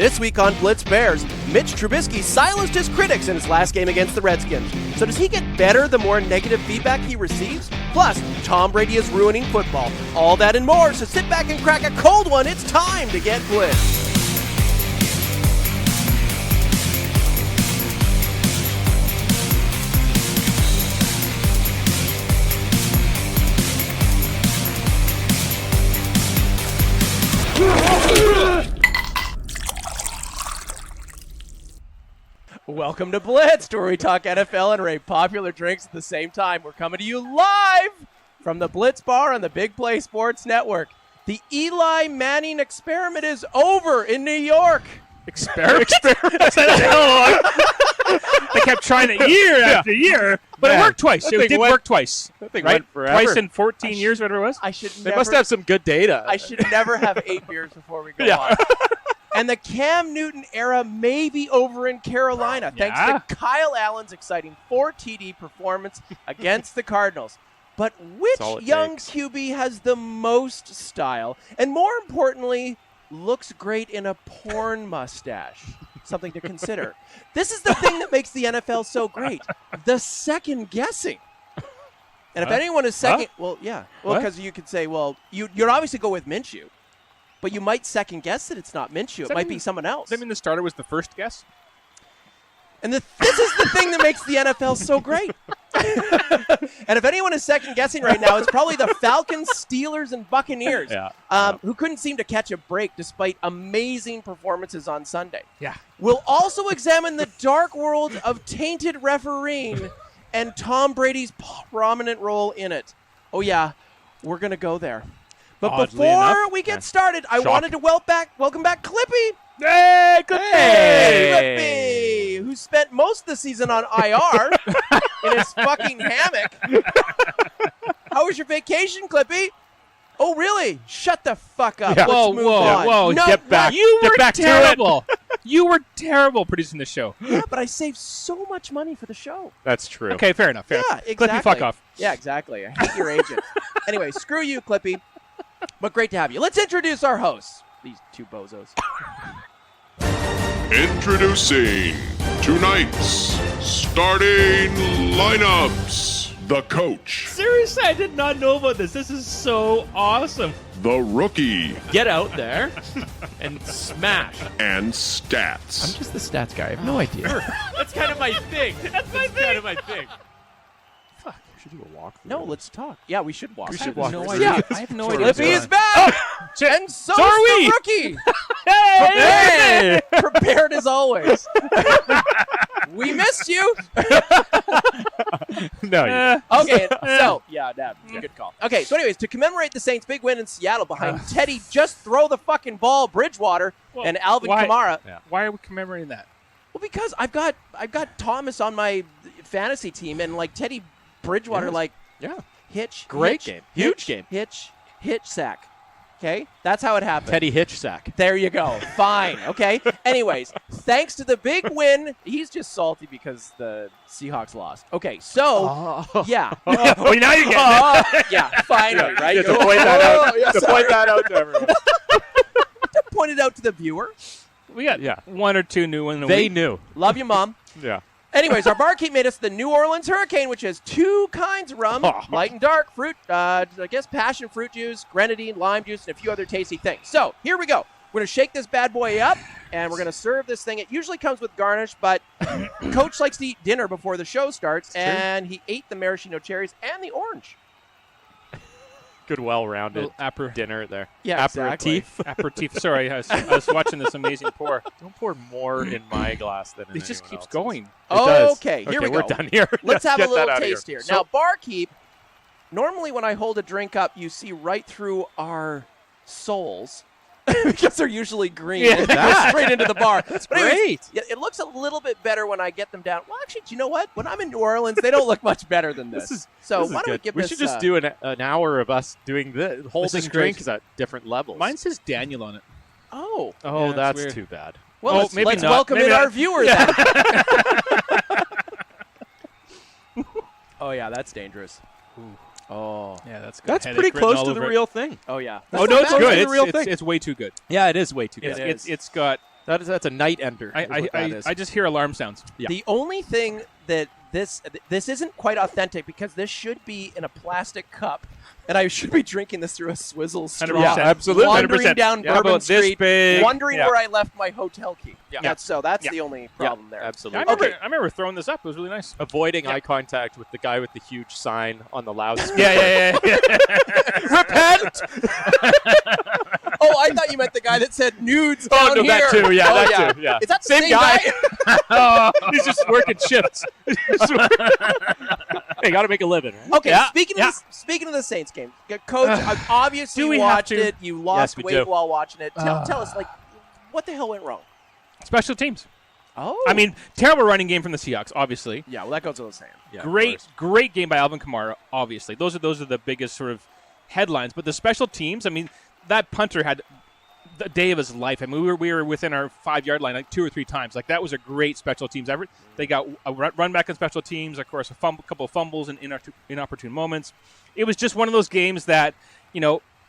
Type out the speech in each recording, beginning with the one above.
This week on Blitzed Bears, Mitch Trubisky silenced his critics in his last game against the Redskins. So does he get better the more negative feedback he receives? Plus, Tom Brady is ruining football. All that and more, so sit back and crack a cold one. It's time to get blitzed. Welcome to Blitzed, where we talk NFL and rate popular drinks at the same time. We're coming to you live from the Blitz Bar on the Big Play Sports Network. The Eli Manning experiment is over in New York. Experiment? They kept trying it year after year, but it worked twice. It did work twice. That thing right? went forever. Twice in 14 years, whatever it was. They must have some good data. I should never have 8 beers before we go on. And the Cam Newton era may be over in Carolina, thanks to Kyle Allen's exciting 4 TD performance against the Cardinals. But which young QB has the most style and, more importantly, looks great in a porn mustache? Something to consider. This is the thing that makes the NFL so great, the second guessing. And if anyone is second, because you could say, you'd obviously go with Minshew. But you might second guess that it's not Minshew. It might be someone else. Does that mean the starter was the first guess? And this is the thing that makes the NFL so great. And if anyone is second guessing right now, it's probably the Falcons, Steelers, and Buccaneers, who couldn't seem to catch a break despite amazing performances on Sunday. Yeah. We'll also examine the dark world of tainted refereeing and Tom Brady's prominent role in it. Oh, yeah, we're going to go there. But before we get started, I wanted to welcome back Clippy. Hey, Clippy! Hey, Clippy, who spent most of the season on IR in his fucking hammock. How was your vacation, Clippy? Oh, really? Shut the fuck up. Yeah. Let's move on. Whoa. No, get back. You get were back terrible. To it. You were terrible producing the show. Yeah, but I saved so much money for the show. That's true. Okay, fair enough. Exactly. Clippy, fuck off. Yeah, exactly. I hate your agent. Anyway, screw you, Clippy. But great to have you. Let's introduce our hosts. These two bozos. Introducing tonight's starting lineups. The coach, Seriously, I did not know about this. This is so awesome. the rookie, Get out there and smash. and stats. I'm just the stats guy. I have no idea. That's kind of my thing. That's kind of my thing. Should do a walk. No, let's talk. Yeah, we should walk. We I should have walk. no through. idea. Yeah. I have no idea. Clippy is back! And so are is we. the rookie! Hey! Prepared as always. We missed you. No, Okay, so, good call. Okay, so anyways, to commemorate the Saints' big win in Seattle behind Teddy, just throw the fucking ball, Bridgewater, and Alvin Kamara. Why are we commemorating that? Well, because I've got Thomas on my fantasy team, and like Teddy Bridgewater, hitch, Great hitch, game. Huge game. hitch, sack. Okay, that's how it happened. Teddy Hitch sack. There you go. Fine. Okay. Anyways, thanks to the big win, he's just salty because the Seahawks lost. Okay, so yeah. Well, now you're getting it. Yeah, finally, right? To point that out. To point that out to everyone. To point it out to the viewer. We got one or two new ones. They knew. Love you, Mom. Yeah. Anyways, our barkeep made us the New Orleans Hurricane, which has 2 kinds of rum, light and dark, fruit, passion fruit juice, grenadine, lime juice, and a few other tasty things. So here we go. We're going to shake this bad boy up, and we're going to serve this thing. It usually comes with garnish, but Coach likes to eat dinner before the show starts, and he ate the maraschino cherries and the orange. Good, well-rounded Little dinner there. Yeah, exactly. aperitif. Sorry, I was watching this amazing pour. Don't pour more in my glass than in It just anyone keeps else's. going. It does. Okay, here we go. We're done here. Let's have a Get that little out of taste here. So- Now, barkeep, normally when I hold a drink up, you see right through our souls because they're usually green. Yeah. And they go straight into the bar. That's But anyways, great. yeah, it looks a little bit better when I get them down. Well, actually, do you know what? When I'm in New Orleans, they don't look much better than this. This so is why don't we good. give We this should just do an hour of us doing this, holding is great. drinks at different levels. Mine says Daniel on it. Oh. Oh, Yeah, that's weird. too bad. Well, let's maybe not. welcome Maybe in not. our viewer then. Oh, yeah, that's dangerous. Oh. Yeah, that's good. That's Headache pretty written close all to the over it. real thing. Oh, yeah. Oh, That's no, not it's bad. good. It's the real thing. It's way too good. Yeah, it is way too It good. is. It's got That's a night ender. I just hear alarm sounds. Yeah. The only thing that this isn't quite authentic because this should be in a plastic cup, and I should be drinking this through a swizzle straw. 100%. Absolutely. Wandering 100%. down How Bourbon about this Street, big? wondering Yeah. where I left my hotel key. Yeah. That's the only problem there. Absolutely. I remember throwing this up. It was really nice. Avoiding eye contact with the guy with the huge sign on the loudspeaker. Yeah. Repent! Oh, I thought you meant the guy that said nudes down no, here. that too. Yeah, Oh, that too. Yeah. Is that the Same same guy. guy? He's just working shifts. Hey, got to make a living, right? Okay, speaking of the Saints game, Coach, I've obviously Do we have watched to? it. You lost we weight do. while watching it. Tell us, what the hell went wrong? Special teams. Oh. I mean, terrible running game from the Seahawks, obviously. Yeah, well, that goes without saying. Yeah, Great game by Alvin Kamara, obviously. Those are the biggest sort of headlines. But the special teams, I mean, that punter had the day of his life. I mean, we were within our 5-yard line like 2 or 3 times. Like, that was a great special teams effort. They got a run back on special teams, of course, a couple of fumbles and inopportune moments. It was just one of those games that,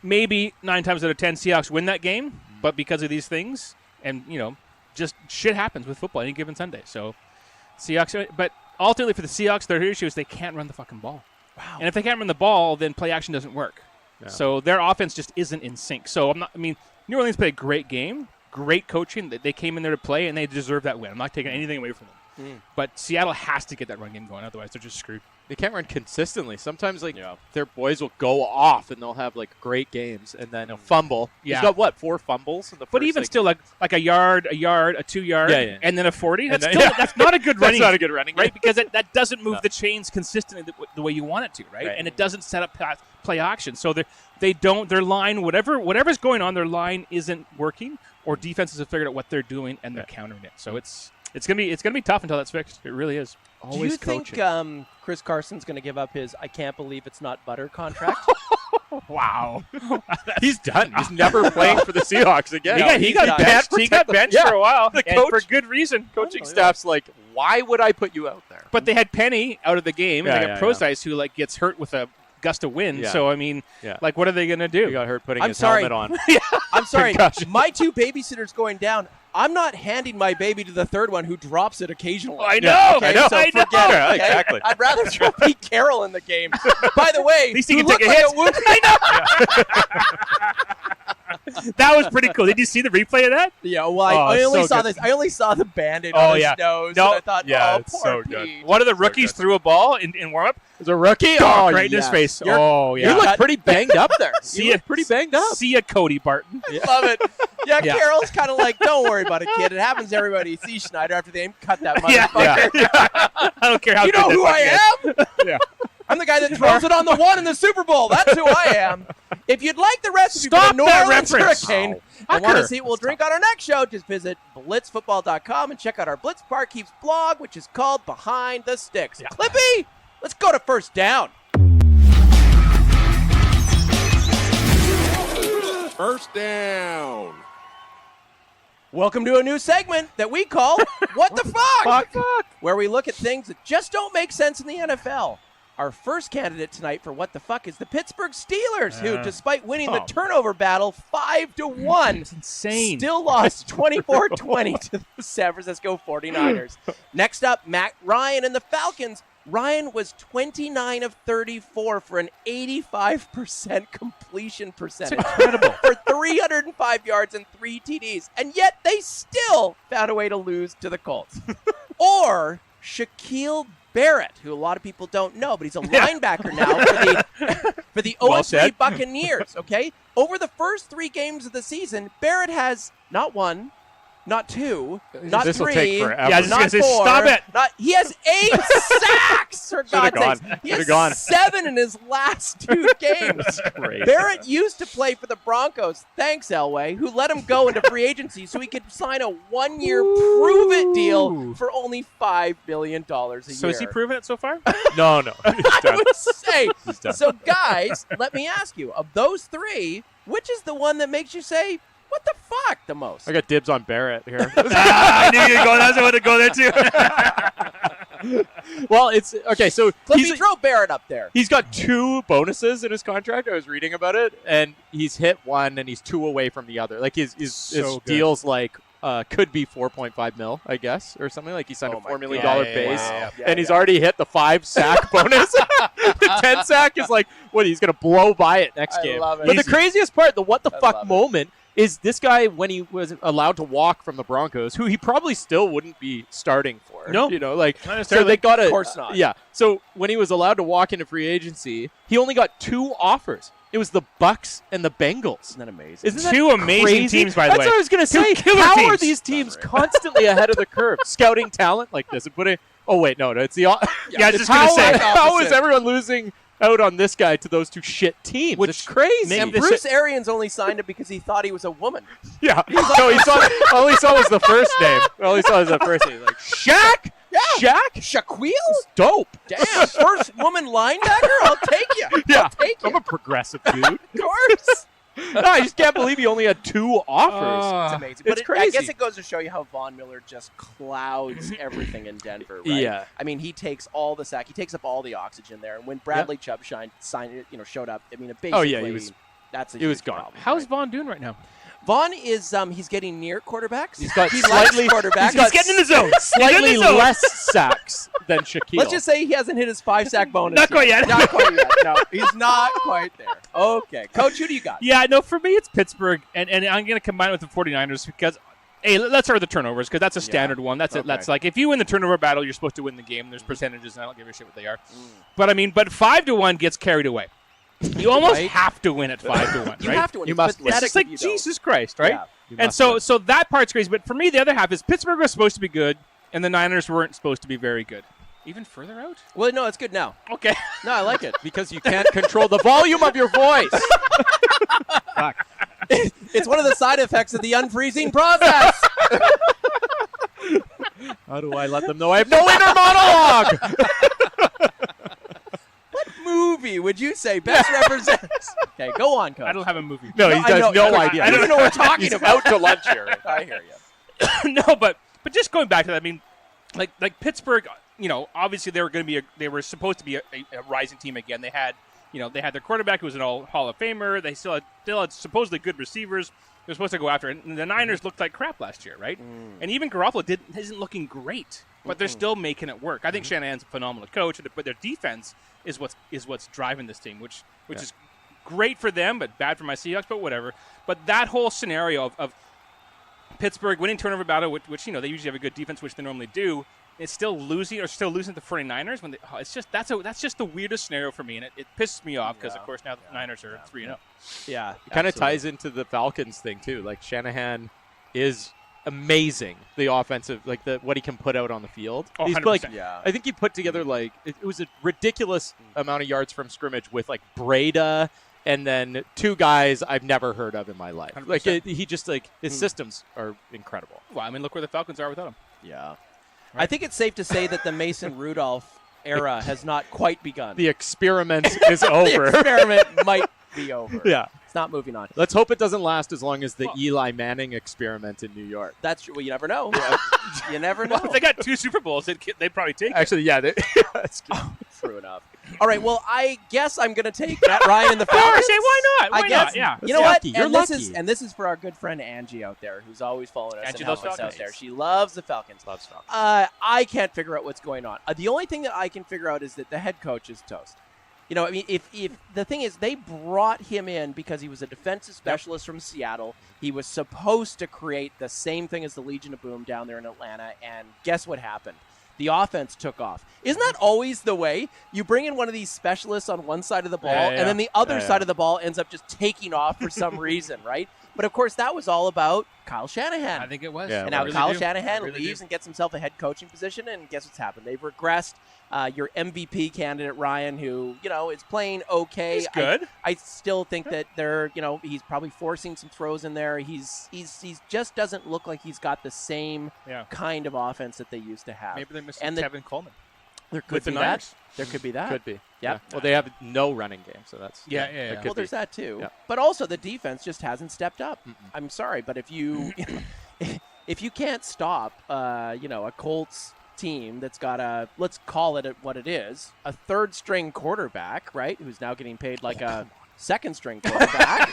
maybe 9 times out of 10 Seahawks win that game, but because of these things, and, just shit happens with football any given Sunday. So, Seahawks, but ultimately for the Seahawks, their issue is they can't run the fucking ball. Wow. And if they can't run the ball, then play action doesn't work. Yeah. So their offense just isn't in sync. So New Orleans played a great game, great coaching. They came in there to play, and they deserve that win. I'm not taking anything away from them. But Seattle has to get that run game going, otherwise they're just screwed. They can't run consistently. Sometimes, their boys will go off, and they'll have, great games, and then a fumble. Yeah. He's got, 4 fumbles in the first, But even still, like a yard, a 2-yard, Yeah. and then a 40, And that's then- that's not a good running. That's not a good running right? game. Because that doesn't move the chains consistently the way you want it to, right? And it doesn't set up play action. So their line, whatever's going on, their line isn't working, or defenses have figured out what they're doing and they're countering it. So it's gonna be tough until that's fixed. It really is. Do you think Chris Carson's going to give up his "I can't believe it's not butter" contract? Wow. He's done. He's never playing for the Seahawks again. He got benched for a while, and for good reason. Coaching staff's like, why would I put you out there? But they had Penny out of the game, and they got Prozice, who gets hurt with a gust of wind. Yeah. So what are they gonna do? He got hurt putting I'm his sorry. helmet on. I'm sorry. Concussion. My 2 babysitters going down. I'm not handing my baby to the third one who drops it occasionally. I know. Okay, I know. so I know. forget it, Yeah, okay? exactly. I'd rather throw Pete Carroll in the game. By the way, At least he who can take looked a like hit. wounded- That was pretty cool. Did you see the replay of that? Yeah, well, I only so saw good. this. I only saw the Band-Aid on his nose, No. and I thought, it's poor so Pete. good. One of the rookies threw a ball in warm-up. Is a rookie? Right in his yes. face. You're- You look pretty banged up there. See You ya. look pretty banged up. See ya, Cody Barton. Love it. Yeah, Yeah. Carroll's kind of like, don't worry about it, kid. It happens to everybody. See Schneider after the game, cut that Yeah. motherfucker. I don't care how You good know that who fucking I am? Yeah. I'm the guy that throws it on the 1 in the Super Bowl. That's who I am. If you'd like the recipe for Stop the New that Orleans reference. Hurricane and want to see what we'll drink on our next show, just visit blitzfootball.com and check out our Blitz Bar Keeps blog, which is called Behind the Sticks. Clippy, let's go to first down. First down. Welcome to a new segment that we call What the Fuck? Where we look at things that just don't make sense in the NFL. Our first candidate tonight for What the Fuck is the Pittsburgh Steelers, who, despite winning the turnover battle 5-1, It's insane. still lost 24-20 to the San Francisco 49ers. Next up, Matt Ryan and the Falcons. Ryan was 29 of 34 for an 85% completion percentage. incredible. For 305 yards and 3 TDs. And yet they still found a way to lose to the Colts. Or Shaquille Barrett, who a lot of people don't know, but he's a linebacker now for the Well OSB said. Buccaneers, okay? Over the first 3 games of the season, Barrett has not 1, not 2, not This will 3, take forever. Yeah, I was just not gonna say, 4. stop it. He has 8 sacks, for God's gone. sakes. He Should've has gone. 7 in his last 2 games. Crazy. Barrett used to play for the Broncos, thanks Elway, who let him go into free agency so he could sign a 1-year prove-it deal for only $5 million a year. So has he proven it so far? No. I would say. done. So, guys, let me ask you, of those 3, which is the one that makes you say, what the fuck, the most? I got dibs on Barrett here. I knew you were going. I was going to go there too. Well, it's okay. So Let me throw Barrett up there. he's got 2 bonuses in his contract. I was reading about it, and he's hit 1, and he's 2 away from the other. Like his So good. deal's like could be $4.5 million, I guess, or something. Like he signed a $4 million base, Yeah, he's already hit the 5 sack bonus. The 10 sack is like, what, he's going to blow by it next game. love it. But the craziest part, the what the fuck love it. moment, is this guy, when he was allowed to walk from the Broncos, who he probably still wouldn't be starting for. No. You know, like, Not so they got Of course not. Yeah. So when he was allowed to walk into free agency, he only got 2 offers. It was the Bucks and the Bengals. Isn't that amazing? Isn't that Two amazing crazy? teams, by the way. That's what I was going to say. killer How are teams. these teams constantly ahead of the curve? Scouting talent like this and putting. Oh wait, no, it's the. Yeah, I was just gonna say. How is everyone losing out on this guy to those 2 shit teams? Which it's crazy. make And this Bruce Arians only signed it because he thought he was a woman. Yeah. No, he saw. All he saw was the first name. All he saw was the first name. Like Shaq. Yeah. Shaq. Shaquille? Dope. Damn, first woman linebacker? I'll take you. Yeah. I'll take you. I'm a progressive dude. Of course. No, I just can't believe he only had 2 offers. It's amazing. It's But I guess crazy. it goes to show you how Von Miller just clouds everything in Denver, right? Yeah. I mean, he takes all the sack. He takes up all the oxygen there. And when Bradley Chubb showed up, I mean, it basically, Oh, yeah, he was- that's a he was huge gone. problem, How's right? Vaughn doing right now? Vaughn is he's getting near quarterbacks. He's got he slightly- likes quarterbacks. he's got getting in the zone. Slightly less sacks than Shaquille. Let's just say he hasn't hit his 5 sack bonus. Not quite yet. Not quite yet. No, he's not quite there. Okay, Coach, who do you got? Yeah, no, for me it's Pittsburgh, and I'm going to combine it with the 49ers because, hey, let's start with the turnovers because that's a standard one. That's it. Okay. That's like if you win the turnover battle, you're supposed to win the game. There's percentages, and I don't give a shit what they are. But I mean, but 5-1 gets carried away. You almost Right. have to win at 5-1, You right? have to win. You It's must win. It's pathetic just like if you don't. Jesus Christ, right? Yeah. And so that part's crazy. But for me, the other half is Pittsburgh was supposed to be good, and the Niners weren't supposed to be very good. Even further out? Well, no, it's good now. Okay. No, I like it. because you can't control the volume of your voice. It's one of the side effects of the unfreezing process. How do I let them know I have no inner monologue? Movie would you say best represents? Okay, go on, Coach. I don't have a movie. No, he I has know- no I idea. don't even know what we're talking He's about. out to lunch here. I hear you. No, but just going back to that, I mean, like Pittsburgh, you know, obviously they were supposed to be a rising team again. They had their quarterback who was an all Hall of Famer. They still had supposedly good receivers. They're supposed to go after it. And the Niners looked like crap last year, right? And even Garoppolo isn't looking great, but they're still making it work. I think Shanahan's a phenomenal coach, but their defense is what's driving this team, which is great for them, but bad for my Seahawks. But whatever. But that whole scenario of Pittsburgh winning turnover battle, which they usually have a good defense, which they normally do, is still losing to the 49ers. When that's just the weirdest scenario for me, and it pisses me off because of course now the Niners are 3-0. Yeah, It kind of ties into the Falcons thing too. Like Shanahan is amazing. The offensive, like what he can put out on the field. Oh, He's 100%. like, Yeah. I think he put together like it was a ridiculous amount of yards from scrimmage with like Breda and then 2 guys I've never heard of in my life. 100%. Like he just like his systems are incredible. Well, I mean, look where the Falcons are without him. Yeah. I think it's safe to say that the Mason Rudolph era has not quite begun. The experiment is The over. experiment might be over. Yeah. It's not moving on. Let's hope it doesn't last as long as the Eli Manning experiment in New York. That's true. Well, you never know. You never know. Well, if they got 2 Super Bowls, they'd probably take it. Actually, yeah, that's good. True enough. All right. Well, I guess I'm going to take Matt Ryan and the Falcons. I say, why not? Why I guess. not? Yeah. You know what? lucky. You're and this lucky. is for our good friend Angie out there, who's always following us Angie and loves helping us out Falcons. there. She loves the Falcons. Loves Falcons. I can't figure out what's going on. The only thing that I can figure out is that the head coach is toast. I mean, if the thing is, they brought him in because he was a defensive specialist from Seattle. He was supposed to create the same thing as the Legion of Boom down there in Atlanta, and guess what happened? The offense took off. Isn't that always the way? You bring in one of these specialists on one side of the ball, and then the other side of the ball ends up just taking off for some reason, right? But, of course, that was all about Kyle Shanahan. I think it was. Yeah, And now Really Kyle do. Shanahan Really leaves do. and gets himself a head coaching position, and guess what's happened? They've regressed. Your MVP candidate, Ryan, who, is playing okay. He's good. I still think that he's probably forcing some throws in there. He's just doesn't look like he's got the same Yeah. kind of offense that they used to have. Maybe they're missing And the- Tevin Coleman. There could with the be that. Niners. There could be that. Could be. Yeah. Well, they have no running game, so that's Yeah. that could Well, there's be. that too. Yeah. But also the defense just hasn't stepped up. I'm sorry, but if you if you can't stop a Colts team that's got let's call it what it is, a third string quarterback, right, who's now getting paid like a second string quarterback.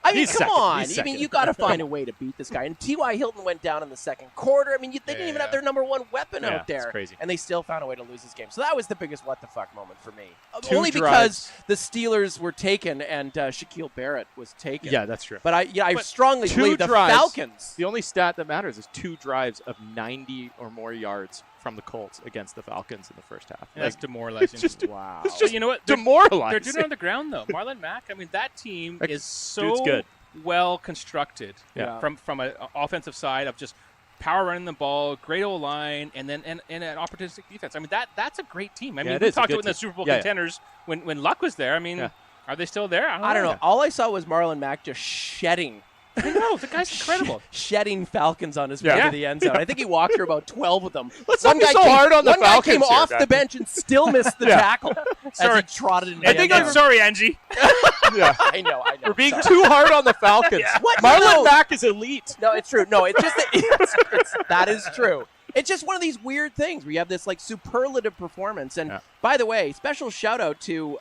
I mean, He's come second. on. He's I mean, second. you got to find a way to beat this guy. And T.Y. Hilton went down in the second quarter. I mean, they didn't even have their number one weapon Yeah, out there. it's crazy. And they still found a way to lose this game. So that was the biggest what the fuck moment for me. Two Only drives. because the Steelers were taken and Shaquille Barrett was taken. Yeah, that's true. But I But strongly two believe the drives. Falcons. The only stat that matters is 2 drives of 90 or more yards from the Colts against the Falcons in the first half. That's demoralizing. Wow. It's But just you know what? demoralizing. They're doing it on the ground, though. Marlon Mack, I mean, that team Like, is so dude's good. well constructed Yeah. from an offensive side of just power running the ball, great O-line, and then and an opportunistic defense. I mean, that's a great team. I mean, it we is a talked good about in the team. Super Bowl Yeah, yeah. contenders when Luck was there. I mean, are they still there? I don't know. All I saw was Marlon Mack just shedding. I know. The guy's incredible. Shedding Falcons on his way Yeah. to the end zone. I think he walked through about 12 of them. Let's not be so hard on the one guy Falcons came here, off guys. the bench and still missed the tackle Sorry. as he trotted in the I think end I'm zone. sorry, Angie. I know. We're being too hard on the Falcons. What? Marlon No. Mack is elite. No, it's true. No, it's just that that is true. It's just one of these weird things where you have this like superlative performance. And by the way, special shout out to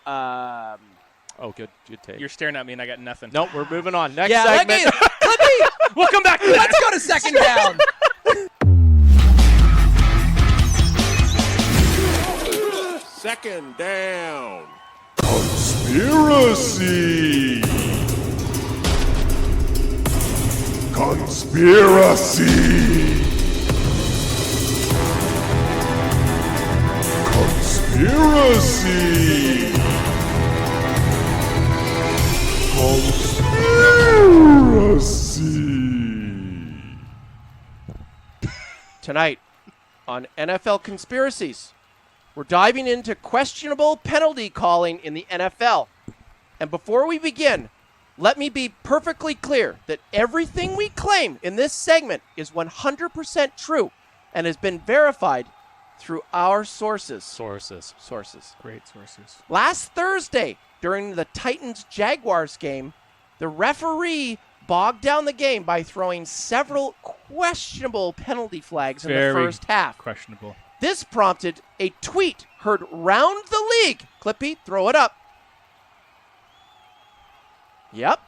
Oh, good take. You're staring at me, and I got nothing. Nope, we're moving on. Next yeah, segment. Clippy, We'll come back to that. let's go to second down. Second down. Conspiracy! Conspiracy! Conspiracy! Conspiracy! Tonight on NFL Conspiracies, we're diving into questionable penalty calling in the NFL. And before we begin, let me be perfectly clear that everything we claim in this segment is 100% true and has been verified through our sources. Sources. Great sources. Last Thursday, during the Titans-Jaguars game, the referee bogged down the game by throwing several questionable penalty flags in the Very first half. questionable. This prompted a tweet heard round the league. Clippy, throw it up. Yep.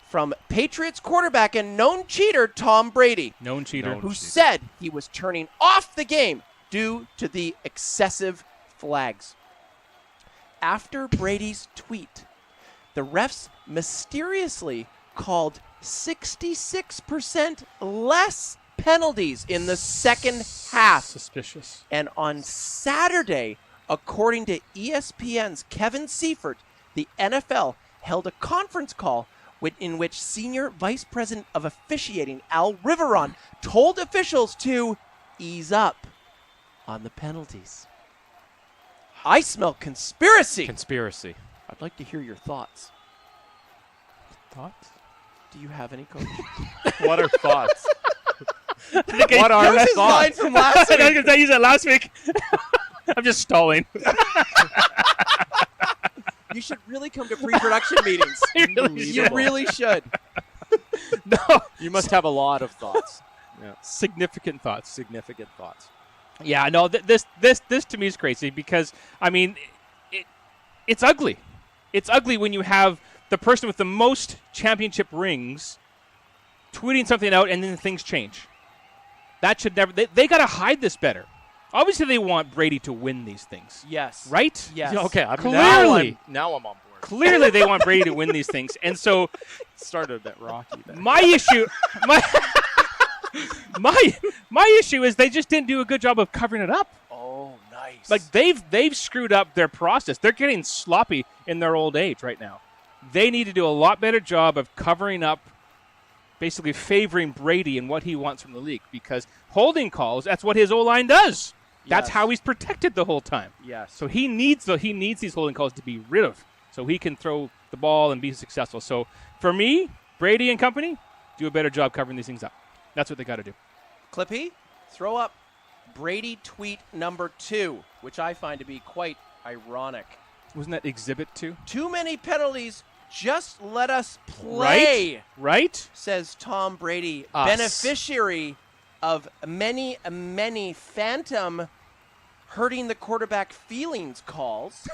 From Patriots quarterback and known cheater Tom Brady, Known cheater. who said he was turning off the game due to the excessive flags. After Brady's tweet, the refs mysteriously called 66% less penalties in the second half. Suspicious. And on Saturday, according to ESPN's Kevin Seifert, the NFL held a conference call in which Senior Vice President of Officiating Al Riveron told officials to ease up on the penalties. I smell conspiracy. Conspiracy. I'd like to hear your thoughts. Thoughts? Do you have any, Coach? What are thoughts? What are That was his line thoughts? from last week. Because I used that last week. I'm just stalling. You should really come to pre-production meetings. You really should. No. You must have a lot of thoughts. Significant thoughts. Significant thoughts. Yeah, no, this to me is crazy because, I mean, it's ugly. It's ugly when you have the person with the most championship rings tweeting something out and then things change. That should never – they got to hide this better. Obviously, they want Brady to win these things. Yes. Right? Yes. Okay, Clearly. now I'm on board. Clearly, they want Brady to win these things. And so Started a bit rocky there. my issue my issue is they just didn't do a good job of covering it up. Oh, nice. Like they've screwed up their process. They're getting sloppy in their old age right now. They need to do a lot better job of covering up, basically favoring Brady and what he wants from the league, because holding calls, that's what his O-line does. That's Yes. how he's protected the whole time. Yes. So he needs these holding calls to be rid of so he can throw the ball and be successful. So for me, Brady and company, do a better job covering these things up. That's what they got to do. Clippy, throw up Brady tweet number 2, which I find to be quite ironic. Wasn't that Exhibit 2? Too many penalties. Just let us play, Right? says Tom Brady, Us. beneficiary of many phantom hurting the quarterback feelings calls.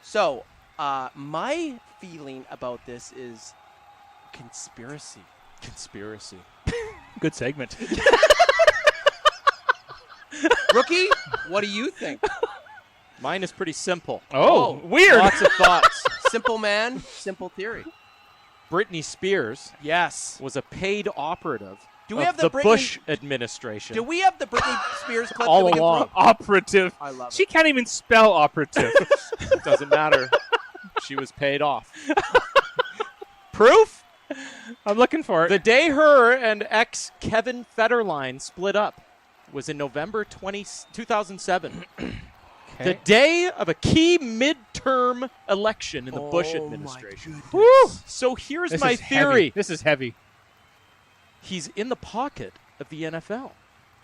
So, my feeling about this is Conspiracy. Good segment. Rookie, what do you think? Mine is pretty simple. Oh, weird. Lots of thoughts. Simple man, simple theory. Britney Spears Yes. was a paid operative Do we of have the the Britney- Bush administration. Do we have the Britney Spears clip All that we can along. prove? Operative. I love She it. can't even spell operative. Doesn't matter. She was paid off. Proof? I'm looking for it. The day her and ex Kevin Federline split up was in November 2007. The day of a key midterm election in the Bush administration. Woo! So here's This my is theory. Heavy. This is heavy. He's in the pocket of the NFL.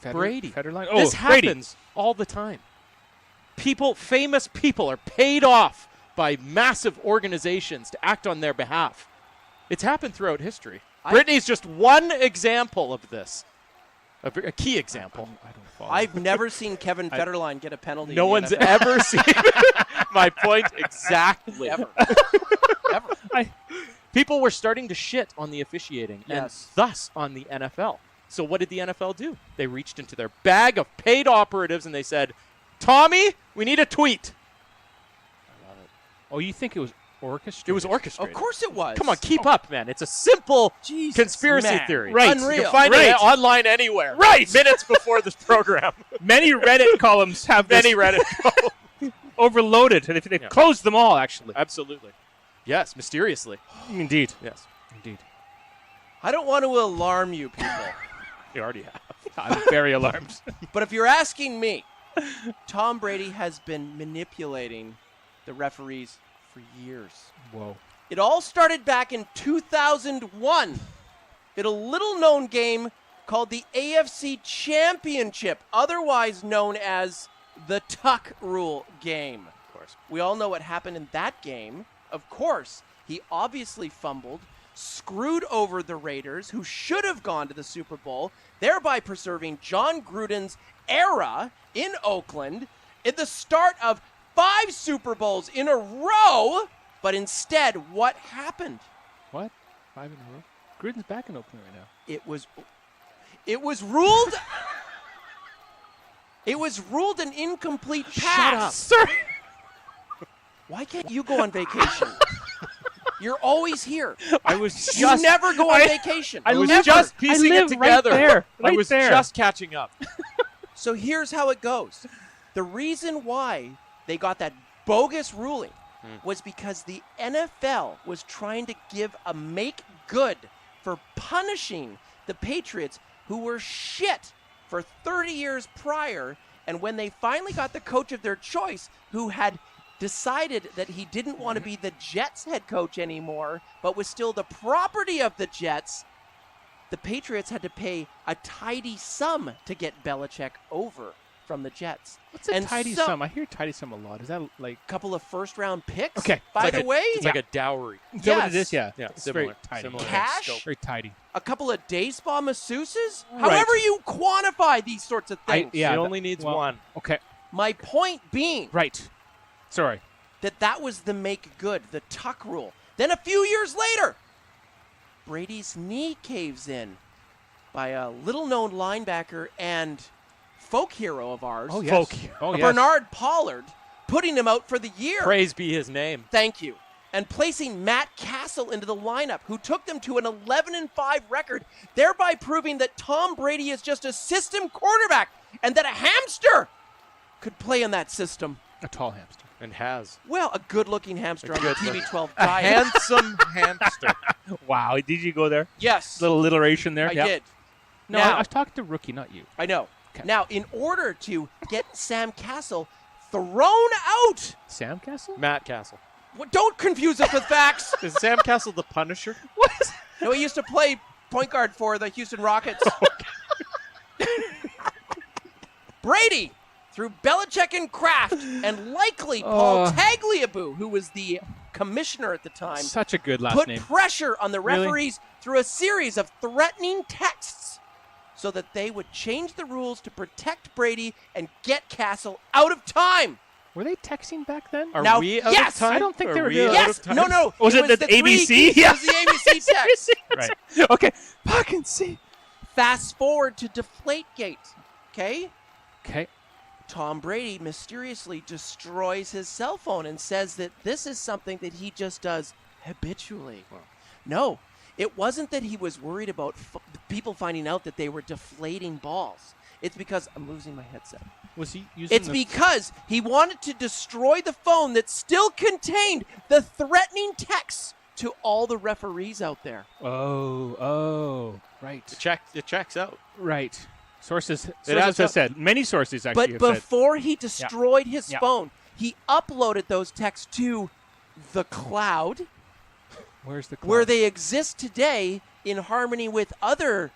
Brady. Federline. This Brady. happens all the time. Famous people are paid off by massive organizations to act on their behalf. It's happened throughout history. Britney's just one example of this. A key example. I don't follow. I've never seen Kevin Federline get a penalty. No in one's the NFL. ever seen my point exactly. Ever. Ever. People were starting to shit on the officiating Yes. and thus on the NFL. So what did the NFL do? They reached into their bag of paid operatives and they said, Tommy, we need a tweet. Oh, you think it was orchestrated? It was orchestrated. Of course it was. Come on, keep up, man. It's a simple Jesus, conspiracy man. theory. Right. Unreal. You can find Right. it online anywhere. Right. Minutes before this program. Many Reddit columns have this Many Reddit. overloaded. And they've closed them all, actually. Absolutely. Yes, mysteriously. Indeed. Yes. Indeed. I don't want to alarm you people, You already have. I'm very alarmed. but if you're asking me, Tom Brady has been manipulating the referees for years. Whoa. It all started back in 2001 in a little-known game called the AFC Championship, otherwise known as the Tuck Rule game. Of course. We all know what happened in that game. Of course, he obviously fumbled, screwed over the Raiders, who should have gone to the Super Bowl, thereby preserving John Gruden's era in Oakland in the start of 5 Super Bowls in a row. But instead, what happened? What? 5 in a row? Gruden's back in Oakland right now. It was ruled it was ruled an incomplete pass. Sorry. Why can't you go on vacation? You're always here. I was You never go on vacation. I was live just I piecing live it together. Right there. I Right was there. just catching up. So here's how it goes. The reason why they got that bogus ruling was because the NFL was trying to give a make good for punishing the Patriots, who were shit for 30 years prior. And when they finally got the coach of their choice, who had decided that he didn't want to be the Jets head coach anymore, but was still the property of the Jets, the Patriots had to pay a tidy sum to get Belichick over from the Jets. What's a And tidy so- sum? I hear tidy sum a lot. Is that like... Couple of first-round picks. Okay. By It's the way, It's like a dowry. Is that what it Yes. is? Yeah. Yeah, It's similar. very tidy. Similar. Cash? Scope. Very tidy. a couple of day spa masseuses. Right. However you quantify these sorts of things. Yeah, He that- only needs well, one. Okay. My point being Right. Sorry. that was the make good, the Tuck rule. Then a few years later, Brady's knee caves in by a little-known linebacker and folk hero of ours, Oh, yes. Oh, yes. Bernard Pollard, putting him out for the year. Praise be his name. Thank you. And placing Matt Castle into the lineup, who took them to an 11-5 record, thereby proving that Tom Brady is just a system quarterback and that a hamster could play in that system. A tall hamster. And has. Well, a good-looking hamster on the good TB12 A diet. handsome hamster. Wow. Did you go there? Yes, Little alliteration there? I Yep. did. No, Now- I was talking to Rookie, not you. I know. Okay. Now, in order to get Sam Castle thrown out, Sam Castle? Matt Castle. don't confuse us with facts. Is Sam Castle the Punisher? What? No, he used to play point guard for the Houston Rockets. Brady, through Belichick and Kraft, and likely Paul Tagliabue, who was the commissioner at the time, Such a good last put name. pressure on the Really? referees through a series of threatening texts so that they would change the rules to protect Brady and get Castle out of time. Were they texting back then? Are Now, we out yes! of time? I don't think they Are were we doing out Yes. of time? No. Was it the three ABC? keys. Yeah. It was the ABC text. Right. Okay. Fucking see. Fast forward to Deflategate. Okay. Okay. Tom Brady mysteriously destroys his cell phone and says that this is something that he just does habitually. No, it wasn't that he was worried about people finding out that they were deflating balls. It's because I'm losing my headset. Was he using It's because he wanted to destroy the phone that still contained the threatening texts to all the referees out there. Oh. Right. It checks out. Right. Sources adds have up. said. Many sources actually But have said. before he destroyed his Yeah. phone, he uploaded those texts to the cloud, Where's the cloud? where they exist today in harmony with other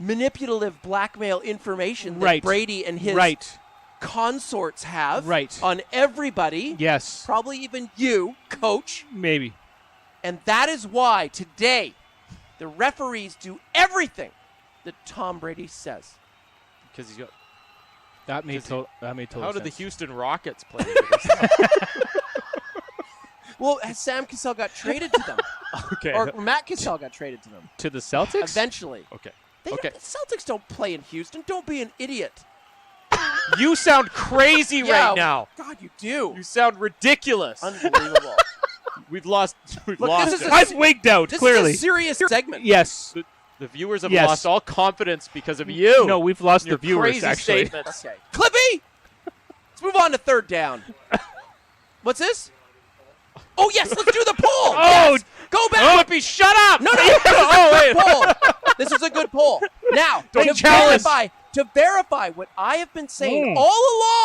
manipulative blackmail information that Right. Brady and his Right. consorts have Right. on everybody, Yes. probably even you, coach. Maybe. And that is why today the referees do everything that Tom Brady says. Because he's got. That made total How did the sense. Houston Rockets play with this? Well, Sam Cassell got traded to them. Okay. Or Matt Cassell got traded to them. to the Celtics? Eventually. Okay. The Okay. Celtics don't play in Houston. Don't be an idiot. You sound crazy Yeah. right now. God, you do. You sound ridiculous. Unbelievable. We've lost. We've Look, lost this is it. a- I'm wigged out, This clearly. is a serious segment. Yes. The viewers have Yes. lost all confidence because of you. No, we've lost Your the viewers, crazy actually. statements. Okay. Clippy! Let's move on to third down. What's this? Oh, yes, let's do the pull. Oh! Yes. Go back. Clippy, shut up! No, this is a good pull. This is a good pull. Now, Don't challenge. to verify what I have been saying Mm. all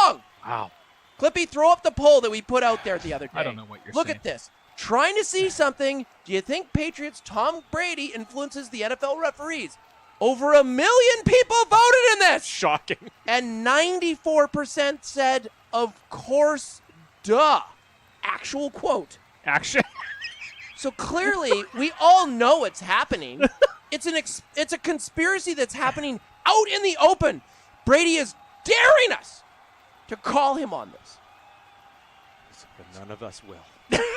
along, Wow. Clippy, throw up the poll that we put out there the other day. I don't know what you're Look saying. at this. Trying to see something. Do you think Patriots' Tom Brady influences the NFL referees? Over 1 million people voted in this. Shocking. And 94% said, of course, duh. Actual quote. Action. So clearly, we all know it's happening. It's a conspiracy that's happening out in the open. Brady is daring us to call him on this. But none of us will.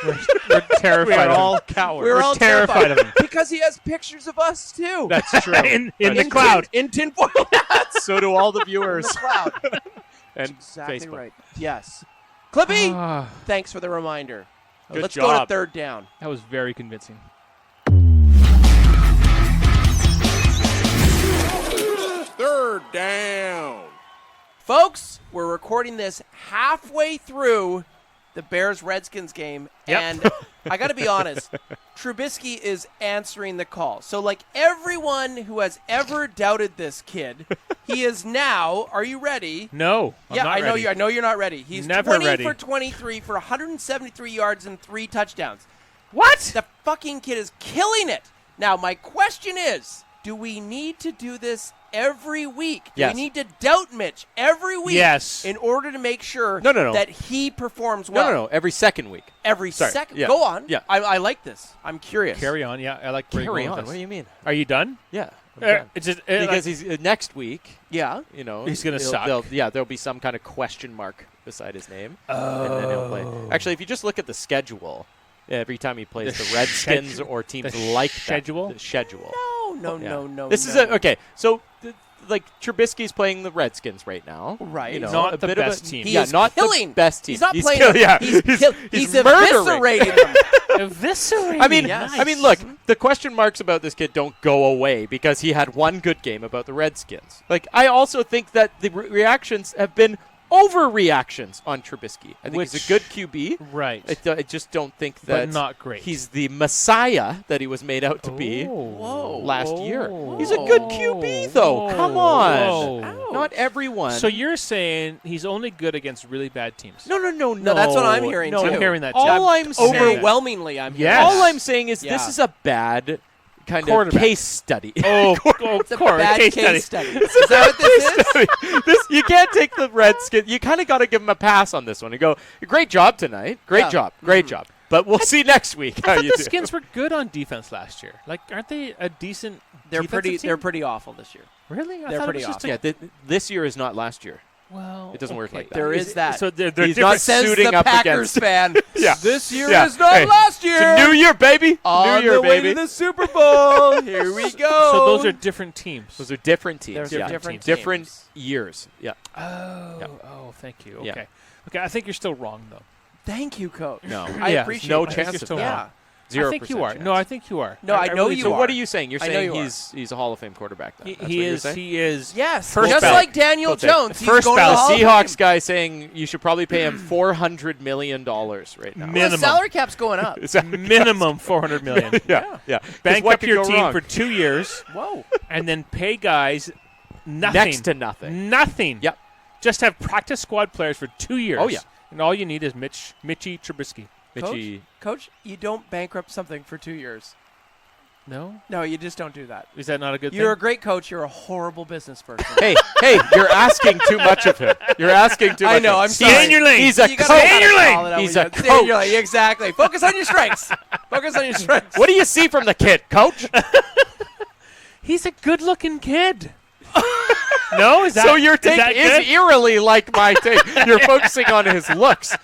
We're terrified We are of him. all cowards. We're all terrified of him. because he has pictures of us too. That's true. in the cloud. In tinfoil hats. So do all the In viewers. the cloud. and Exactly Facebook. right. Yes. Clippy, Ah, thanks for the reminder. Good Let's go to job. third down. that was very convincing. Third down. Folks, we're recording this halfway through the Bears-Redskins game, Yep. and I got to be honest, Trubisky is answering the call. So, like everyone who has ever doubted this kid, he is now. Are you ready? No, I'm yeah, not I know ready. you. I know you're not ready. He's Never 20 ready. for 23 for 173 yards and 3 touchdowns. What? The fucking kid is killing it. Now, my question is, do we need to do this every week? Do Yes. we need to doubt Mitch every week Yes. in order to make sure No. that he performs well? No. Every second week. Every Sorry. second. Yeah. Go on. Yeah. I like this. I'm curious. Carry on. Yeah, I like where you're going with What do this. you mean? Are you done? Yeah. I'm done. It's just, Because he's next week. Yeah. You know, He's gonna he'll- suck. there'll be some kind of question mark beside his name, and then he'll play. Actually, if you just look at the schedule, every time he plays The the Redskins schedule? or teams The like schedule? that, the schedule. No. This is no. okay. So, like Trubisky's playing the Redskins right now. Right. You know, Not a the bit best of a, team. He yeah, is not killing. the best team. He's not playing. Kill, yeah, He's he's eviscerating them. Eviscerating. I mean, Yes. I mean, look, the question marks about this kid don't go away because he had one good game about the Redskins. Like, I also think that the reactions have been overreactions on Trubisky. I think he's a good QB. Right. I just don't think that But not great. he's the messiah that he was made out to be Whoa. last year. He's a good QB, though. Come on. Whoa. Not everyone. So you're saying he's only good against really bad teams? No. No, that's what I'm hearing, no. too. I'm hearing that too. All I'm saying, Overwhelmingly, I'm Yes. all I'm saying is Yeah. this is a bad kind of Quarterback. case study. Of course. It's a bad case study. Is that what this is? This you can't take the Redskins. You kind of got to give them a pass on this one and go, great job tonight. Great Yeah. job. But we'll see next week I how thought you the do. Skins were good on defense last year. Like, aren't they a decent? They're defensive pretty. team? They're pretty awful this year. Really? I they're thought pretty it was just Yeah, this year is not last year. Well, It doesn't work like that. There is that. So they're He's different. not Says suiting the up Packers against. fan. Yeah. This year Yeah. is not Hey, last year. It's a new year, baby. On new year, the way baby. to the Super Bowl. Here we go. So those are different teams. Those are different teams. They're yeah. different Different teams. years. Yeah. Oh, thank you. Okay. Yeah. Okay, I think you're still wrong, though. Thank you, Coach. No. I Yeah, appreciate no that. chance you're of still that. Yeah. 0% I think you are. chance. No, I think you are. No, I know really you do. So are. what are you saying? You're I know saying you are. he's a Hall of Fame quarterback. Then. That's what He you're is. saying? He is. Yes, First just ballot. like Daniel That's it. Jones. He's First going to the ballot. Hall of Seahawks Fame. guy saying you should probably pay him $400 million right now. Minimum. Well, the salary cap's going up. Minimum $400 million. Yeah. 'Cause Bank what up could your go team wrong? for 2 years, Whoa. and then pay guys nothing. Next to nothing. Nothing. Yep. Just have practice squad players for 2 years. Oh, yeah. And all you need is Mitchy Trubisky. Mitchie. Coach, you don't bankrupt something for 2 years. No? No, you just don't do that. Is that not a good You're a thing? great coach. You're a horrible business person. Hey, you're asking too much of him. You're asking too much. I know, of him. I'm sorry. Stay in your lane. He's a You gotta coach. kinda call it out He's when a you- stay in your coach. lane. Exactly. Focus on your strengths. Focus on your strengths. What do you see from the kid, coach? He's a good-looking kid. No? Is that So your is take that is good? eerily like my take. You're focusing on his looks.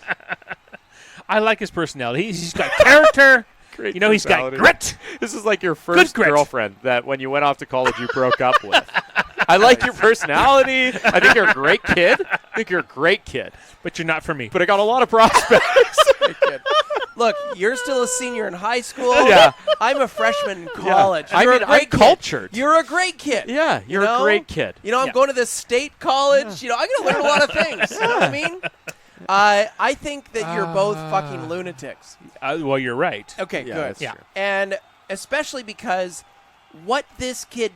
I like his personality. He's got character. Great You know, he's got personality. grit. This is like your first grit. girlfriend that when you went off to college you broke up with. I like your personality. I think you're a great kid. But you're not for me. But I got a lot of prospects. Look, you're still a senior in high school. Yeah. I'm a freshman in college. I You're mean, a great I'm kid. cultured. You're a great kid. Yeah, you're a great kid. You know, I'm Yeah. going to this state college. You know, I'm going to learn a lot of things. You know what I mean? I think that you're both fucking lunatics. Well, you're right. Okay, Yeah, good. that's true. And especially because what this kid,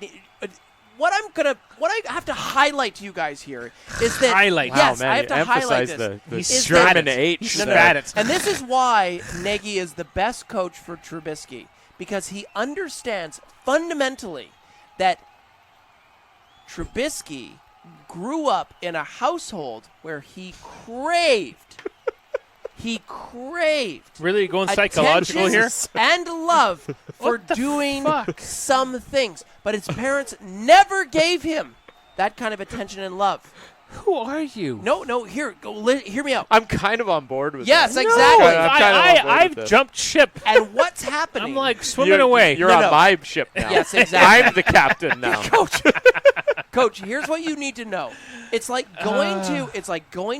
what I have to highlight to you guys here is that Highlight. Yes, Wow, man, I have to you highlight emphasize this. the He's German spat it. H. He's there. spat it. And this is why Nagy is the best coach for Trubisky, because he understands fundamentally that Trubisky grew up in a household where he craved Really going psychological attention here? and love for What the doing fuck? some things, but his parents never gave him that kind of attention and love. Who are you? No, hear me out. I'm kind of on board with Yes, that. exactly. I'm kind of on board with I've this. jumped ship. And what's happening? I'm like swimming away. You're No, on no. my ship now. Yes, exactly. I'm the captain now. Coach, here's what you need to know. It's like going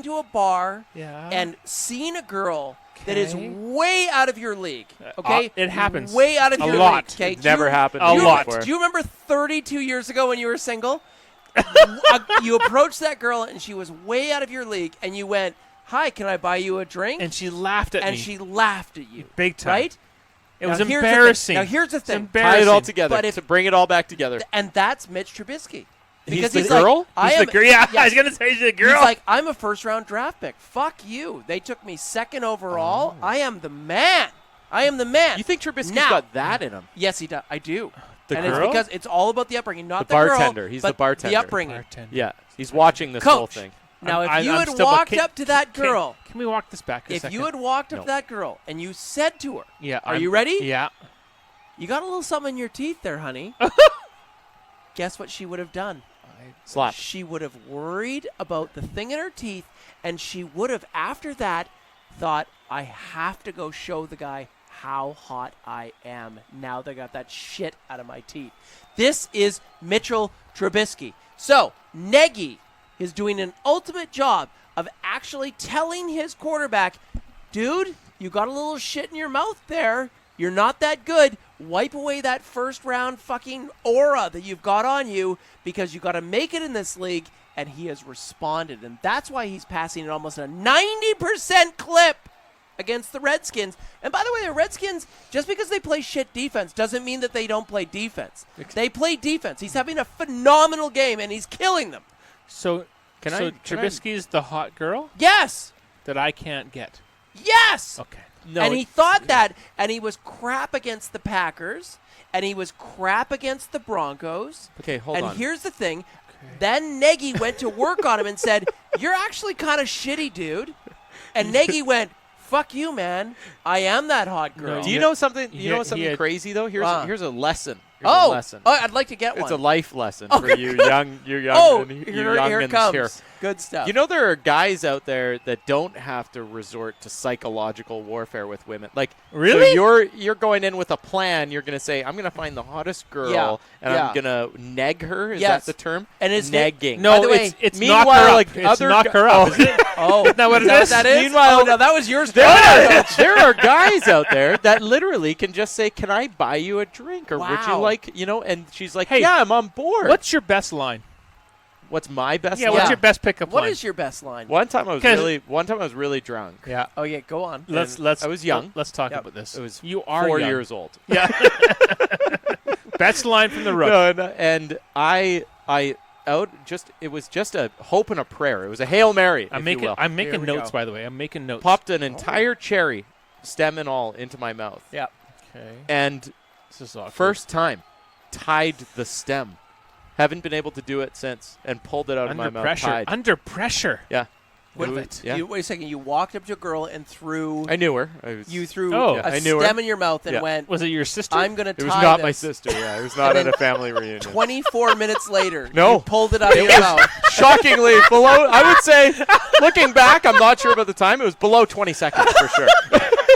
to a bar Yeah. and seeing a girl that is Okay. way out of your league. Okay, it happens. Way out of A your lot. league. Okay, It's never happened A to me lot. before. Do you remember 32 years ago when you were single? You approached that girl and she was way out of your league, and you went, "Hi, can I buy you a drink?" And she laughed at And me. she laughed at you. Big time. Right? It was Now, here's the thing. embarrassing. Now here's the It's thing. embarrassing. Tie it all together. But if- to bring it all back together. And that's Mitch Trubisky. Because the he's girl? Like, I He's am, the girl. Yeah, yes. I was gonna say he's the girl. He's like, I'm a first-round draft pick. Fuck you. They took me second overall. I am the man. You think Trubisky's Now- got that in him? Yes, he does. I do. The and girl? it's because it's all about the upbringing, not The the, bartender. girl. He's but the bartender. The upbringing. Bartender. Yeah. He's watching this Coach. whole thing. Now, if I'm you had still- but walked can- up to that can- girl, Can we walk this back a if second? you had walked up No. to that girl and you said to her, Yeah. Are you ready? Yeah. "You got a little something in your teeth there, honey," guess what she would have done? Slap. She would have worried about the thing in her teeth, and she would have, after that, thought, I have to go show the guy how hot I am now that I got that shit out of my teeth. This is Mitchell Trubisky. So, Nagy is doing an ultimate job of actually telling his quarterback, dude, you got a little shit in your mouth there. You're not that good. Wipe away that first round fucking aura that you've got on you, because you got to make it in this league. And he has responded. And that's why he's passing at almost a 90% clip against the Redskins. And by the way, the Redskins, just because they play shit defense doesn't mean that they don't play defense. They play defense. He's having a phenomenal game, and he's killing them. So, Can so I- Trubisky's the hot girl Yes. that I can't get. Yes. Okay. No, And he thought that, and he was crap against the Packers, and he was crap against the Broncos. Okay, hold and on. here's the thing. Then Nagy went to work on him and said, you're actually kind of shitty, dude. And Nagy went, fuck you, man. I am that hot girl. Do you know something? You he- know he something had- crazy though? Here's Uh. here's a lesson. Here's a lesson. I'd like to get It's one. a life lesson Okay. for you young Oh, you here youngins it comes. here. Good stuff. You know, there are guys out there that don't have to resort to psychological warfare with women. Like, Really? So you're going in with a plan. You're going to say, I'm going to find the hottest girl, and Yeah. I'm going to neg her. Is Yes. that the term? And is negging. No, By the way, it's meanwhile, knock her up. like, It's other knock her up. Is it? Oh, Isn't that what it is? That is? Meanwhile- oh, no, that was yours. There are guys out there that literally can just say, "Can I buy you a drink?" Or would you Wow. like, and she's like, Hey, "Yeah, I'm on board." What's your best line? What's my best? Yeah, line? what's your best pickup What line? is your best line? One time I was 'Cause- really drunk. Yeah. Oh, yeah, go on. Let's. I was young. Let's talk Yep. about this. It was You are 4 young. years old. Yeah. Best line from the rook. And I it was just a hope and a prayer. It was a Hail Mary. I'm if you will. making Here we notes, go. by the way. I'm making notes. Popped an entire cherry, stem and all, into my mouth. Yeah. Okay. And This is awkward. first time, tied the stem. Haven't been able to do it since, and pulled it out of my under mouth. pressure. Tied. Under pressure. Yeah. Wait, was- yeah. wait a second. You walked up to a girl and threw. I knew her. You threw Oh. a Yeah, I knew her. stem in your mouth and Yeah. went. Was it your sister? I'm gonna It tie was not this. my sister. Yeah, it was not And at a then family reunion. 24 minutes later, No. you pulled it out of your mouth. Shockingly below. I would say, looking back, I'm not sure about the time. It was below 20 seconds for sure.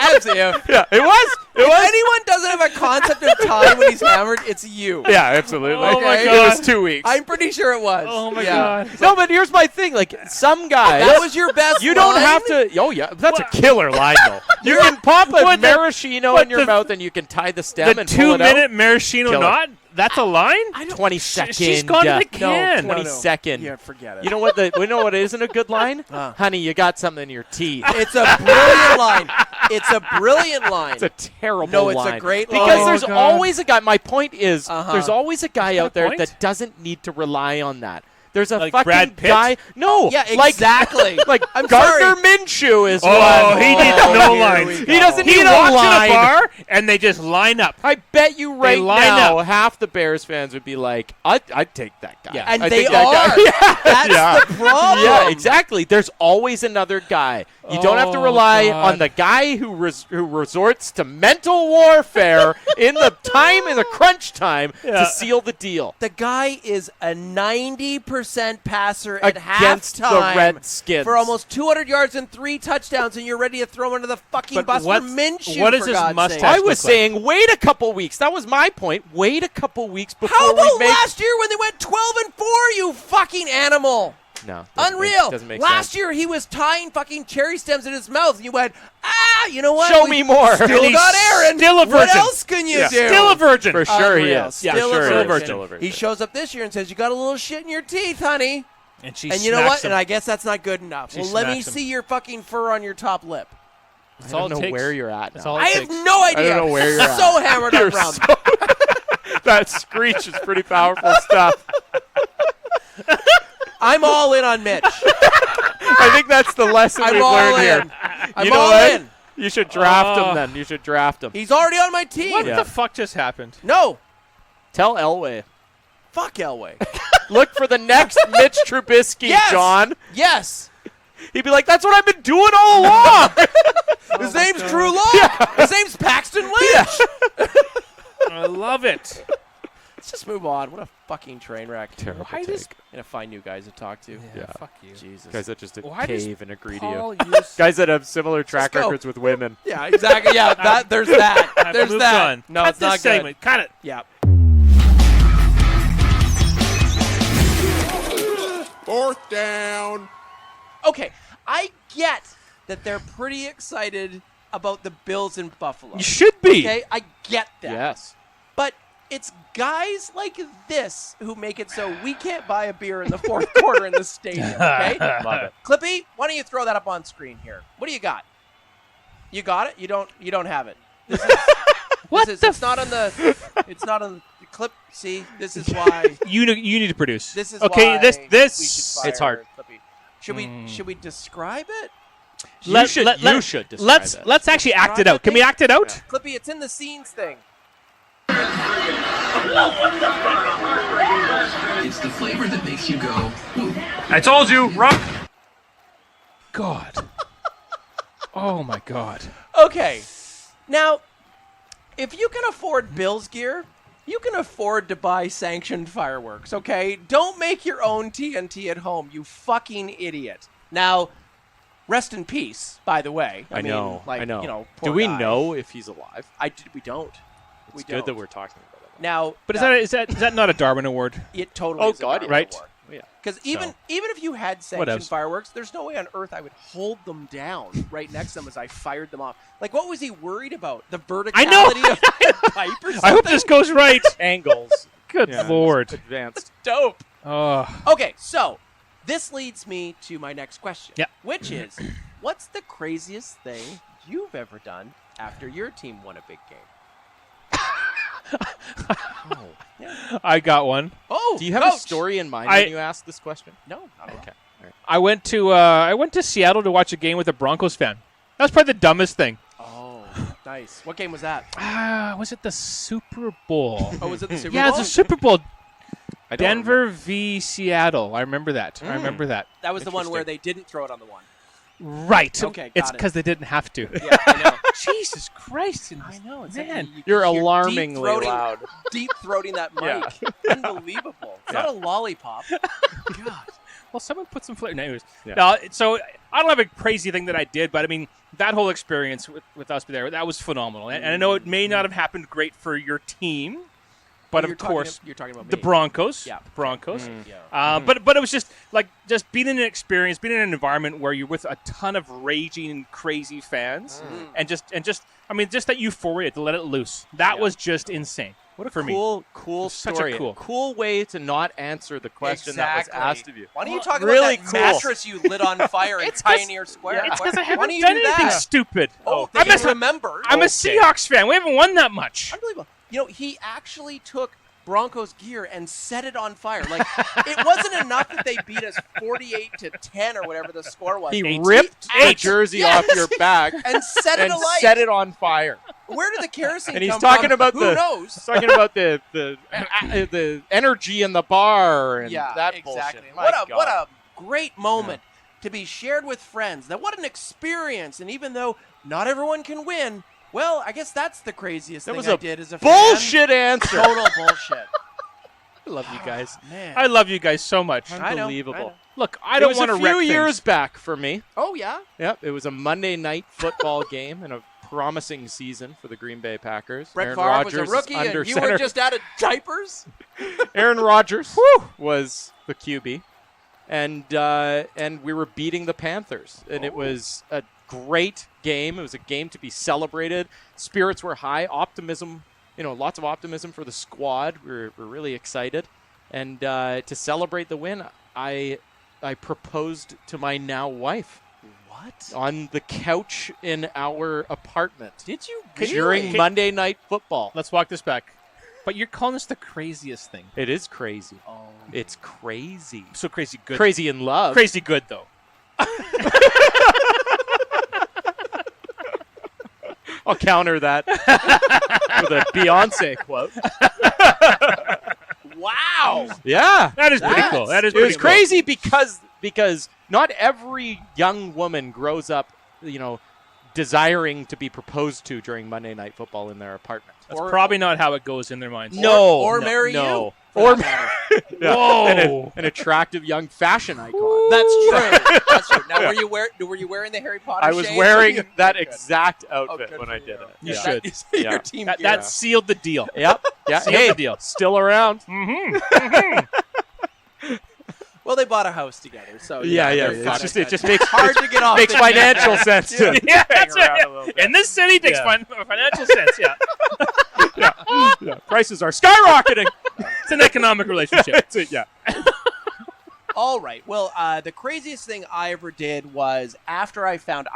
As if. Yeah, it was. It If was. anyone doesn't have a concept of time when he's hammered, it's you. Yeah, absolutely. Oh my Okay. God. It was 2 weeks. I'm pretty sure it was. Oh my Yeah. God. No, but here's my thing. Like, some guys. That was your best You don't line? have to. Oh, yeah. That's a killer line, though. You can pop a What the- maraschino what in your the- mouth and you can tie the stem The and pull it out. 2-minute maraschino Killer. knot? That's a line? 20 second. She's gone to the can. 20 second. Yeah, forget it. You know what? We know what isn't a good line? Huh. Honey, you got something in your teeth. It's a brilliant line. It's a brilliant line. It's a terrible No, line. it's a great Because line. there's Oh, God. always a guy. My point is, Uh-huh. there's always a guy out there point? that doesn't need to rely on that. There's a Like fucking Brad Pitt? guy. No. Yeah, like- exactly. Like I'm Gardner sorry. Minshew is Oh, one. he needs Oh, no here lines. we He doesn't He need a walks line. in a bar and they just line up. I bet you right line now, up. half the Bears fans would be like, I'd take that guy. Yeah. And I they think that are. guy- That's Yeah. the problem. Yeah, exactly. There's always another guy. You don't have to Oh, rely God. on the guy who resorts to mental warfare in the crunch time Yeah. to seal the deal The guy is a 90% passer at against the halftime Redskins. for almost 200 yards and 3 touchdowns, and you're ready to throw under the fucking But bus for what's- Minshew. what is for his God's mustache? sake. I was look like? saying, wait a couple weeks. That was my point. Wait a couple weeks before How we about make. last year when they went 12-4? You fucking animal! No, doesn't Unreal. Doesn't make Last sense. year he was tying fucking cherry stems in his mouth, and you went, you know what? Show We me more. Still And he's got Aaron. still a What virgin. else can you do? Still a virgin. For sure he Unreal. is. Yeah, Still sure a he is. virgin. Still a virgin. He shows up this year and says, "You got a little shit in your teeth, honey." And she And you know smacks what? him. And I guess that's not good enough. She Well, let me smacks him. see your fucking fur on your top lip. That's I all don't it know takes. where you're at That's now. all it I have takes. no idea. I don't know where you're at. So hammered You're up around. so- That screech is pretty powerful stuff. I'm all in on Mitch. I think that's the lesson I'm we've all learned in. here. I'm You know all what? in. You should draft him then. You should draft him. He's already on my team. What Yeah. the fuck just happened? No. Tell Elway. Fuck Elway. Look for the next Mitch Trubisky, Yes. John. Yes. He'd be like, that's what I've been doing all along. His name's Drew Lock. His name's Paxton Lynch. I love it. Let's just move on. What a fucking train wreck. Terrible Why does Gonna find new guys to talk to. Yeah. fuck you. Jesus. Guys that just Why does cave and agree to Paul you. use Guys that have similar track go. records with women. Yeah, exactly. Yeah, there's that. I've There's moved that. on. No, Cut it's this not segment. Cut it. good. Yeah. Fourth down. Okay, I get that they're pretty excited about the Bills in Buffalo. You should be. Okay, I get that. Yes. But it's guys like this who make it so we can't buy a beer in the fourth quarter in the stadium. Okay, Love it. Clippy, why don't you throw that up on screen here? What do you got? You got it? You don't have it. This is, What this is, the it's not on the. It's not on the clip. See, this is why. You need to produce. This is okay. why This we should fire It's hard. Clippy. Should we describe it? You should describe Let's it. let's actually act it Describe out. Can we act it out? Clippy, it's in the scenes thing. It's the flavor that makes you go, ooh. I told you, rock. God. Oh my God. Okay, now if you can afford Bills gear, You can afford to buy sanctioned fireworks, okay? Don't make your own TNT at home, you fucking idiot. Now, rest in peace, by the way. I know. Like, I know. You know, Do poor we guy. know if he's alive? We don't. It's good that we're talking about it. Now, But is that not a Darwin Award? it totally Oh, is a God, Darwin right? Award. Oh, yeah. Because even if you had sanctioned Whatevs. fireworks, there's no way on earth I would hold them down right next to them as I fired them off. Like, what was he worried about? The verticality I know. of the pipe or something? I hope this goes right. Angles. Good Yeah, Lord. Advanced. Dope. Oh. Okay, so this leads me to my next question. Yeah. Which is, what's the craziest thing you've ever done after your team won a big game? I got one. Oh, Do you have Coach. a story in mind I- when you ask this question? No, not at all. Okay. All right. I went to Seattle to watch a game with a Broncos fan. That was probably the dumbest thing. Oh, nice. What game was that? Was it the Super Bowl? Oh, was it the Super Yeah, Bowl? it's a Super Bowl. I don't Denver v. Seattle. I remember that. I remember that. That was the one where Interesting. they didn't throw it on the one. Right. Okay, got It's it. because they didn't have to. Yeah, I know. Jesus Christ. I know. It's Man. like You're you're alarmingly deep-throating- loud. Deep-throating that mic. Unbelievable. It's not a lollipop. God. Well, someone put some flavor. Anyways, Yeah. no, so I don't have a crazy thing that I did, but I mean, that whole experience with us there, that was phenomenal. And I know it may not have happened great for your team, but You're of course, you're talking about the me. Broncos. Yeah. The Broncos. Yeah. But it was just being in an experience, being in an environment where you're with a ton of raging, crazy fans, and just that euphoria to let it loose. That was just insane. What a for me. cool Such a story. cool- way to not answer the question that was asked of you. Why don't you talk Really about that cool. mattress you lit on fire in Pioneer Square? It's because I Why haven't don't you done do anything that? stupid. Oh, I'm that a, you remember. I'm a Seahawks fan. We haven't won that much. Unbelievable. You know, he actually took Broncos gear and set it on fire. Like, it wasn't enough that they beat us 48-10 or whatever the score was. He Eight. ripped the Eight. jersey Yes. off your back and set it and alight. set it on fire. Where did the kerosene And he's come talking from? about Who knows? He's talking about the energy in the bar and Yeah, that exactly. bullshit. My God. What a great moment to be shared with friends. That what an experience. And even though not everyone can win, well, I guess that's the craziest That thing was I a did as a bullshit fan. answer. Total bullshit. I love you guys. Man. I love you guys so much. I know. Unbelievable. Look, I It don't was want to a wreck few years things. back for me. Oh, yeah? Yep, it was a Monday night football game and a promising season for the Green Bay Packers. Brett Aaron Favre Rodgers was a rookie is under and you center. were just out of diapers? Aaron Rodgers was the QB, and we were beating the Panthers, and it was a great game. It was a game to be celebrated. Spirits were high. Optimism, lots of optimism for the squad. We're really excited, and to celebrate the win, I proposed to my now wife. What? On the couch in our apartment. Did you During really? Monday Night Football. Let's walk this back. But you're calling this the craziest thing. It is crazy. Oh. It's crazy. So crazy good. Crazy in love. Crazy good, though. I'll counter that with a Beyonce quote. Wow. Yeah. That is pretty cool. That is It was pretty cool. crazy because not every young woman grows up, desiring to be proposed to during Monday Night Football in their apartment. That's probably not how it goes in their minds. Or marry you. Or Yeah. Whoa. an attractive young fashion icon. That's true. That's true. Now, were you wearing the Harry Potter I was shades? wearing that Good. exact Oh, outfit good when for I did it. You Yeah. should. That is Yeah. your team gear. That sealed the deal. Yep. Yeah. Sealed Hey, the deal. still around. Well, they bought a house together, so Yeah. they're It's fine. just it just makes hard to get off. makes the financial sense to Yeah, that's hang around right. a little bit. In this city, it takes Yeah. financial sense. Yeah. Yeah. Prices are skyrocketing. It's an economic relationship. That's it, yeah. All right. Well, the craziest thing I ever did was after I found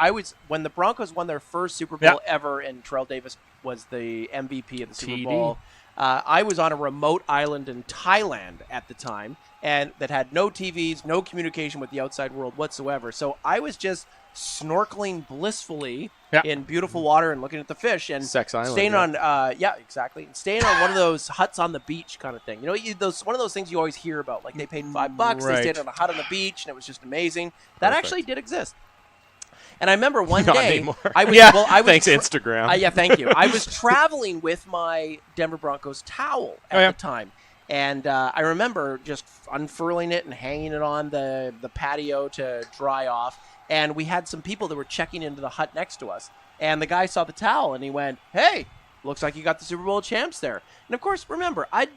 when the Broncos won their first Super Bowl ever, and Terrell Davis was the MVP of the Super TD. Bowl. I was on a remote island in Thailand at the time, and that had no TVs, no communication with the outside world whatsoever. So I was just snorkeling blissfully in beautiful water and looking at the fish and Sex Island, staying yeah. on exactly, staying on one of those huts on the beach kind of thing. One of those things you always hear about. Like they paid $5, they Right. stayed on a hut on the beach, and it was just amazing. That actually did exist. And I remember one Not day, anymore. I was, yeah, well, I was thanks Instagram. yeah, thank you. I was traveling with my Denver Broncos towel at the time. And I remember just unfurling it and hanging it on the patio to dry off. And we had some people that were checking into the hut next to us. And the guy saw the towel and he went, "Hey, looks like you got the Super Bowl champs there." And of course, remember, I'd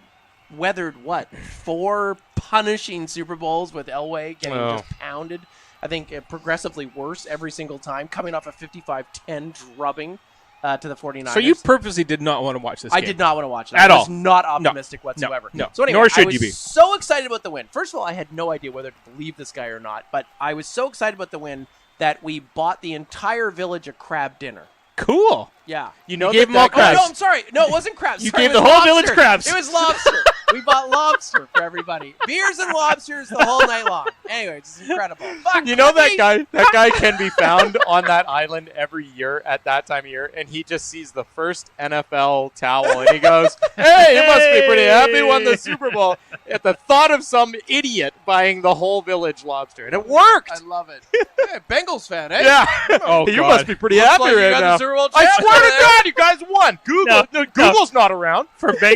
weathered 4 punishing Super Bowls with Elway getting just pounded. I think progressively worse every single time, coming off a 55-10 drubbing to the 49ers. So you purposely did not want to watch this game? I did not want to watch it. At I was all. not optimistic whatsoever. No. So anyway, Nor should I was you be. so excited about the win. First of all, I had no idea whether to believe this guy or not, but I was so excited about the win that we bought the entire village a crab dinner. Cool. Yeah. You know gave that them all that crabs. Oh, no, I'm sorry. No, it wasn't crabs. You Sorry, gave it the was whole lobster. village crabs. It was lobster. We bought lobster for everybody. Beers and lobsters the whole night long. Anyway, it's incredible. Fuck, You know that Clippy. guy can be found on that island every year at that time of year, and he just sees the first NFL towel, and he goes, "Hey, you must be pretty happy won the Super Bowl." At the thought of some idiot buying the whole village lobster, and it worked. I love it. Hey, Bengals fan, eh? Yeah. Oh, you God. must be pretty Looks happy like you right got now. the Super Bowl I champs swear over to there. God, you guys won. Google's not around. For Google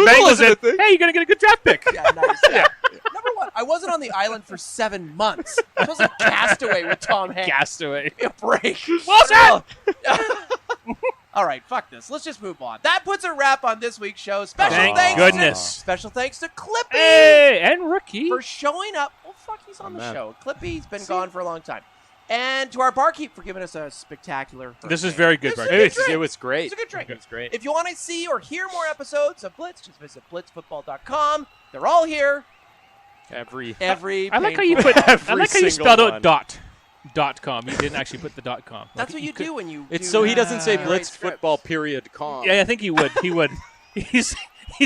Bengals, isn't a thing. hey, you're going to get a good draft pick. Yeah, nice. Yeah. Number one, I wasn't on the island for 7 months. I was a castaway with Tom Hanks. Castaway. A break. Wilson! All right, fuck this. Let's just move on. That puts a wrap on this week's show. Special Thank thanks goodness. Special thanks to Clippy Hey, and rookie. for showing up. Well, fuck, he's on the man. show. Clippy's been gone for a long time. And to our barkeep for giving us a spectacular This is birthday. very good, This is a barkeep. good drink. It was great. It's a good drink. It was great. If you want to see or hear more episodes of Blitz, just visit blitzfootball.com. They're all here. Every I like how you painful- put. I Every like how you single spelled one. out .com. You didn't actually put the .com. That's what you do when you. It's do, so he doesn't say write Blitz scripts. football period com. Yeah, I think he would. He would. He's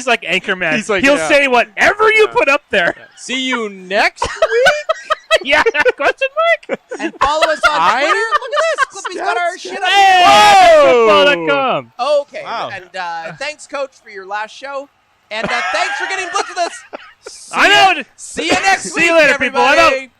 like Anchorman. He's like, He'll yeah. say whatever you put up there. See you next week. Yeah. Question mark. And follow us on Twitter. Look at this. Clippy's got our shit up. Hey, football.com. Okay. Wow. And thanks, Coach, for your last show. And thanks for getting Blitz with us. I know. See you next week, See you later, people. I know. everybody.